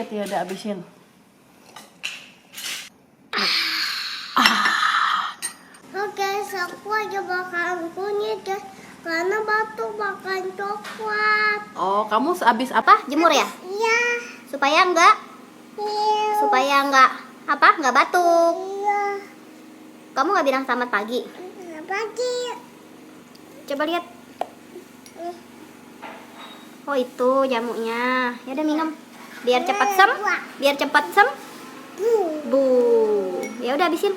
Tiada habisin. Oke, aku aja makan kunyit ya. Karena batu makan coklat. Oh, kamu habis apa? Jemur ya? Iya. Supaya enggak apa? Enggak batuk. Iya. Kamu nggak bilang selamat pagi? Pagi. Coba lihat. Oh, itu jamunya. Ya udah minum. Biar cepat sem. Bu. Ya udah habisin.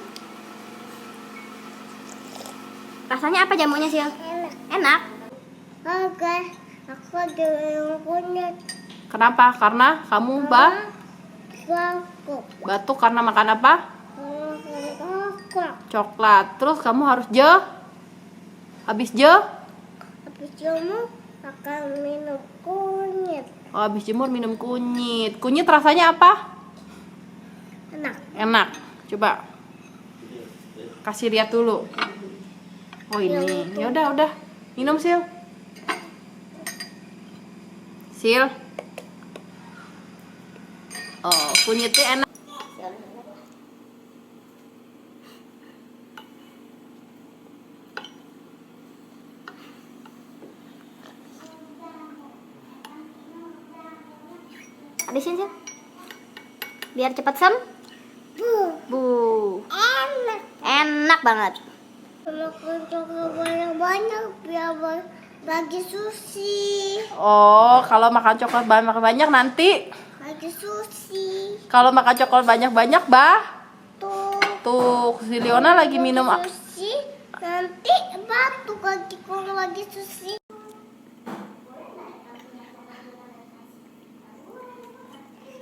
Rasanya apa jamunya, Sil? Enak. Enak. Oke, aku ada yang kunyit. Kenapa? Karena kamu Batuk. batuk karena makan apa? Coklat. Coklat. Terus kamu harus habis Habis jemur akan minum kunyit. Oh, habis jemur minum kunyit. Kunyit rasanya apa? Enak. Enak. Coba kasih lihat dulu. Oh, ini. Ya udah. Minum, Sil. Sil. Oh, kunyitnya enak. Habisin, Sil. Biar cepat sem. Bu. Enak. Enak banget. Makan coklat banyak-banyak biar bagi sushi. Oh, kalau makan coklat banyak-banyak nanti. Bagi sushi. Kalau makan coklat banyak-banyak, tuh si Leona lagi minum. Sushi nanti batuk lagi kalau lagi sushi.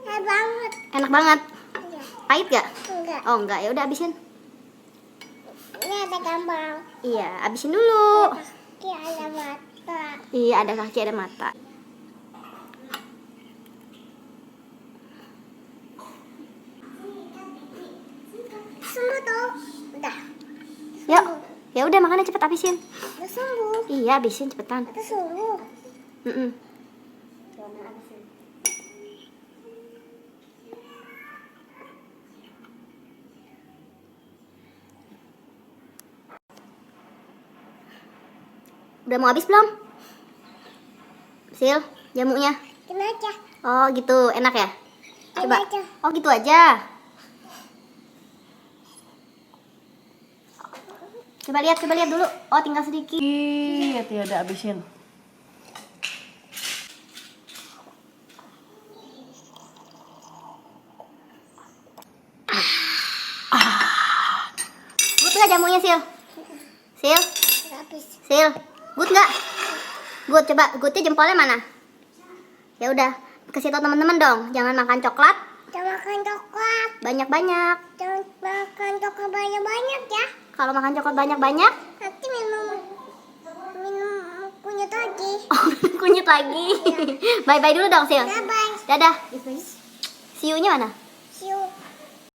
Enak banget. Enak banget. Iya. Pahit gak? Enggak. Oh, enggak. Ya udah habisin. Ini ada gambar. Iya, habisin dulu. Kaki ada mata. Iya, ada kaki, ada mata. Sembuh tuh. Udah. Yuk. Ya udah makanya cepet habisin. Udah sembuh. Iya, habisin cepetan. Udah sembuh. Mm-mm. Udah mau habis belum? Sil, jamunya. Gini aja. Oh gitu, enak ya? Coba. Gini aja. Oh gitu aja. Coba lihat dulu. Oh tinggal sedikit. Iya, Tiada habisin. Good nggak jamunya, Sil? Sil, Habis. Sil, good nggak? Good, coba goodnya jempolnya mana? Ya udah, kasih tau teman-teman dong, jangan makan coklat Jangan makan coklat. banyak-banyak. Jangan makan coklat banyak-banyak ya. Kalau makan coklat banyak-banyak, Nanti minum kunyit lagi. kunyit lagi. Bye-bye dulu dong, Sil. Bye bye. Dadah. See you-nya mana?